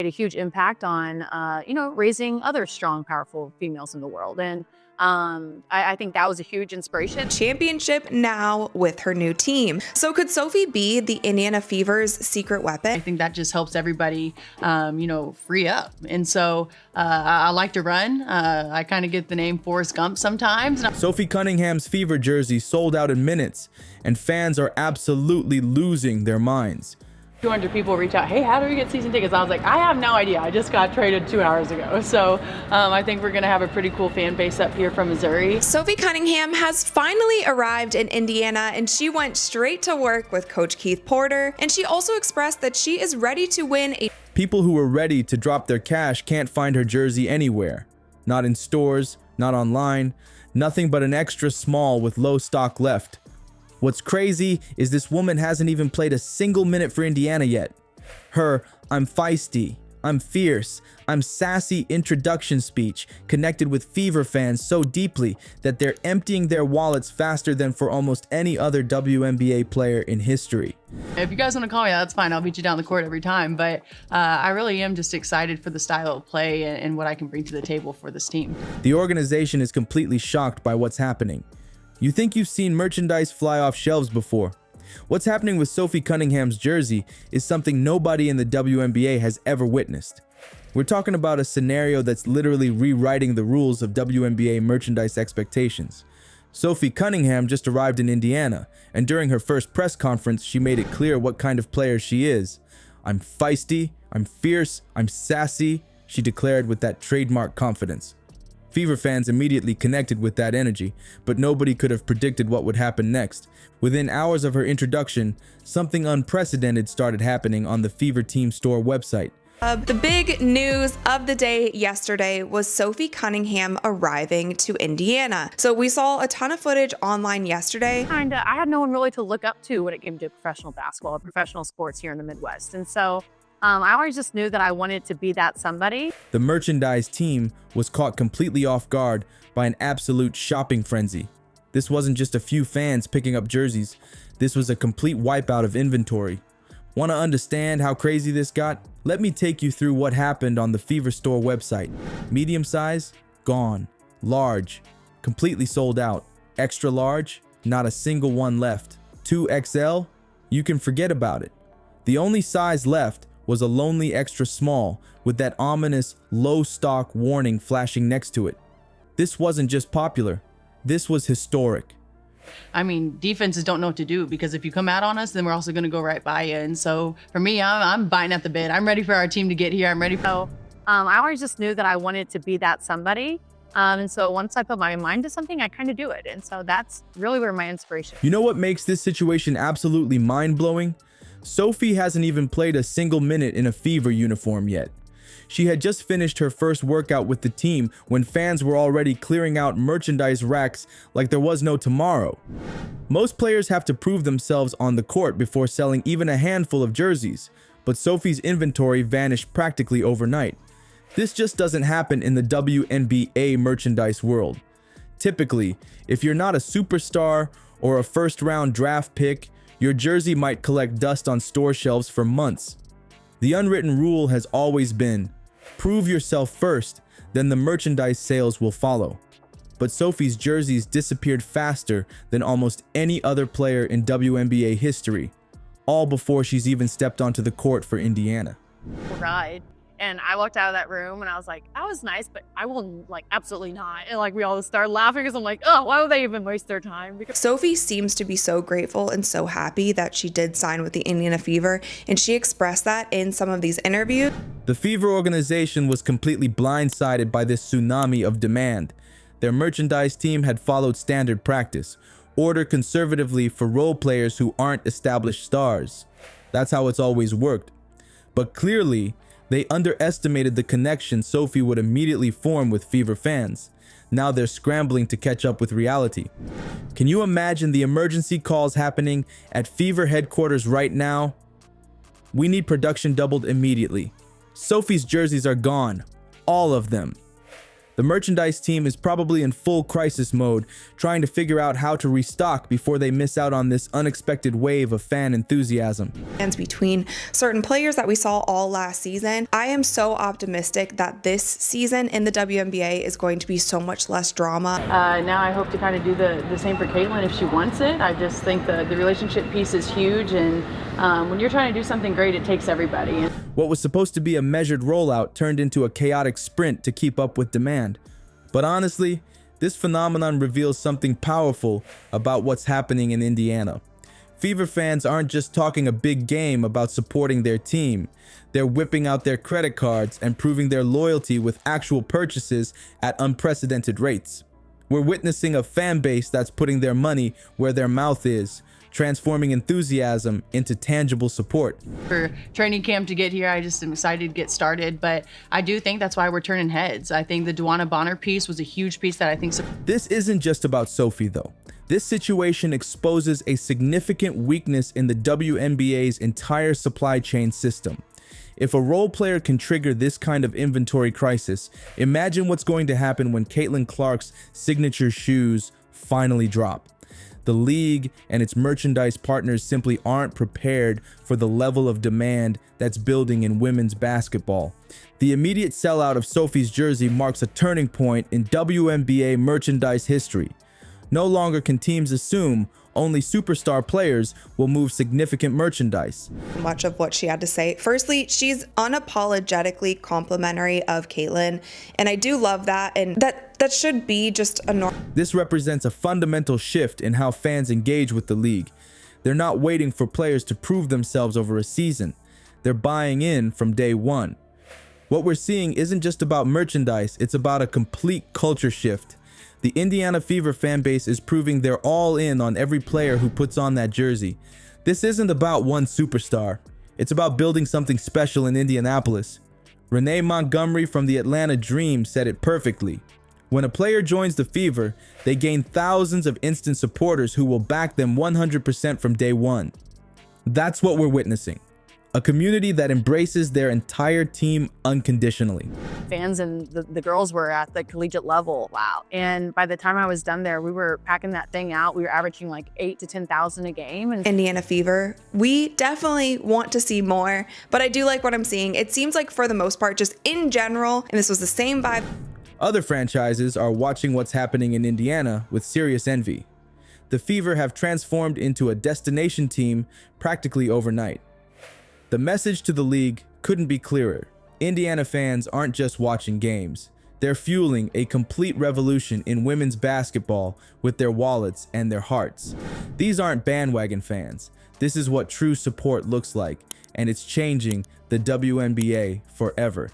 made a huge impact on, raising other strong, powerful females in the world. And I think that was a huge inspiration. Championship now with her new team. So could Sophie be the Indiana Fever's secret weapon? I think that just helps everybody, free up. And so I like to run. I kind of get the name Forrest Gump sometimes. Sophie Cunningham's Fever jersey sold out in minutes, and fans are absolutely losing their minds. 200 people reach out, hey, how do we get season tickets? I was like, I have no idea. I just got traded 2 hours ago. So I think we're going to have a pretty cool fan base up here from Missouri. Sophie Cunningham has finally arrived in Indiana, and she went straight to work with Coach Keith Porter. And she also expressed that she is ready to win a... People who were ready to drop their cash can't find her jersey anywhere. Not in stores, not online, nothing but an extra small with low stock left. What's crazy is this woman hasn't even played a single minute for Indiana yet. Her "I'm feisty, I'm fierce, I'm sassy" introduction speech connected with Fever fans so deeply that they're emptying their wallets faster than for almost any other WNBA player in history. If you guys want to call me, that's fine. I'll beat you down the court every time. But I really am just excited for the style of play and what I can bring to the table for this team. The organization is completely shocked by what's happening. You think you've seen merchandise fly off shelves before. What's happening with Sophie Cunningham's jersey is something nobody in the WNBA has ever witnessed. We're talking about a scenario that's literally rewriting the rules of WNBA merchandise expectations. Sophie Cunningham just arrived in Indiana, and during her first press conference, she made it clear what kind of player she is. "I'm feisty, I'm fierce, I'm sassy," she declared with that trademark confidence. Fever fans immediately connected with that energy, but nobody could have predicted what would happen next. Within hours of her introduction, something unprecedented started happening on the Fever Team store website. The big news of the day yesterday was Sophie Cunningham arriving to Indiana. So we saw a ton of footage online yesterday. I had no one really to look up to when it came to professional basketball or professional sports here in the Midwest. And so I always just knew that I wanted to be that somebody. The merchandise team was caught completely off guard by an absolute shopping frenzy. This wasn't just a few fans picking up jerseys. This was a complete wipeout of inventory. Want to understand how crazy this got? Let me take you through what happened on the Fever store website. Medium size, gone. Large, completely sold out. Extra large, not a single one left. 2XL, you can forget about it. The only size left was a lonely extra small with that ominous low stock warning flashing next to it. This wasn't just popular, this was historic. I mean, defenses don't know what to do, because if you come out on us, then we're also going to go right by you. And so for me, I'm biting at the bit. I'm ready for our team to get here. I'm ready for... So I always just knew that I wanted to be that somebody. And so once I put my mind to something, I kind of do it. And so that's really where my inspiration. You know what makes this situation absolutely mind-blowing? Sophie hasn't even played a single minute in a Fever uniform yet. She had just finished her first workout with the team when fans were already clearing out merchandise racks like there was no tomorrow. Most players have to prove themselves on the court before selling even a handful of jerseys, but Sophie's inventory vanished practically overnight. This just doesn't happen in the WNBA merchandise world. Typically, if you're not a superstar or a first-round draft pick, your jersey might collect dust on store shelves for months. The unwritten rule has always been, prove yourself first, then the merchandise sales will follow. But Sophie's jerseys disappeared faster than almost any other player in WNBA history, all before she's even stepped onto the court for Indiana. Ride. And I walked out of that room and I was like, that was nice, but I will absolutely not. And we all started laughing because I'm like, oh, why would they even waste their time? Because Sophie seems to be so grateful and so happy that she did sign with the Indiana Fever, and she expressed that in some of these interviews. The Fever organization was completely blindsided by this tsunami of demand. Their merchandise team had followed standard practice, order conservatively for role players who aren't established stars. That's how it's always worked. But clearly, they underestimated the connection Sophie would immediately form with Fever fans. Now they're scrambling to catch up with reality. Can you imagine the emergency calls happening at Fever headquarters right now? We need production doubled immediately. Sophie's jerseys are gone. All of them. The merchandise team is probably in full crisis mode, trying to figure out how to restock before they miss out on this unexpected wave of fan enthusiasm. And between certain players that we saw all last season, I am so optimistic that this season in the WNBA is going to be so much less drama. Now I hope to kind of do the same for Caitlin if she wants it. I just think the relationship piece is huge, and when you're trying to do something great, it takes everybody. What was supposed to be a measured rollout turned into a chaotic sprint to keep up with demand. But honestly, this phenomenon reveals something powerful about what's happening in Indiana. Fever fans aren't just talking a big game about supporting their team. They're whipping out their credit cards and proving their loyalty with actual purchases at unprecedented rates. We're witnessing a fan base that's putting their money where their mouth is, transforming enthusiasm into tangible support. For training camp to get here, I just am excited to get started, but I do think that's why we're turning heads. I think the Duana Bonner piece was a huge piece that I think... This isn't just about Sophie though. This situation exposes a significant weakness in the WNBA's entire supply chain system. If a role player can trigger this kind of inventory crisis, imagine what's going to happen when Caitlin Clark's signature shoes finally drop. The league and its merchandise partners simply aren't prepared for the level of demand that's building in women's basketball. The immediate sellout of Sophie's jersey marks a turning point in WNBA merchandise history. No longer can teams assume only superstar players will move significant merchandise. Much of what she had to say. Firstly, she's unapologetically complimentary of Caitlin, and I do love that, and that should be just a norm. This represents a fundamental shift in how fans engage with the league. They're not waiting for players to prove themselves over a season. They're buying in from day one. What we're seeing isn't just about merchandise, it's about a complete culture shift. The Indiana Fever fan base is proving they're all in on every player who puts on that jersey. This isn't about one superstar. It's about building something special in Indianapolis. Renee Montgomery from the Atlanta Dream said it perfectly. When a player joins the Fever, they gain thousands of instant supporters who will back them 100% from day one. That's what we're witnessing. A community that embraces their entire team unconditionally. Fans and the girls were at the collegiate level. Wow. And by the time I was done there, we were packing that thing out. We were averaging like 8,000 to 10,000 a game. And Indiana Fever, we definitely want to see more, but I do like what I'm seeing. It seems like for the most part, just in general, and this was the same vibe. Other franchises are watching what's happening in Indiana with serious envy. The Fever have transformed into a destination team practically overnight. The message to the league couldn't be clearer. Indiana fans aren't just watching games. They're fueling a complete revolution in women's basketball with their wallets and their hearts. These aren't bandwagon fans. This is what true support looks like, and it's changing the WNBA forever.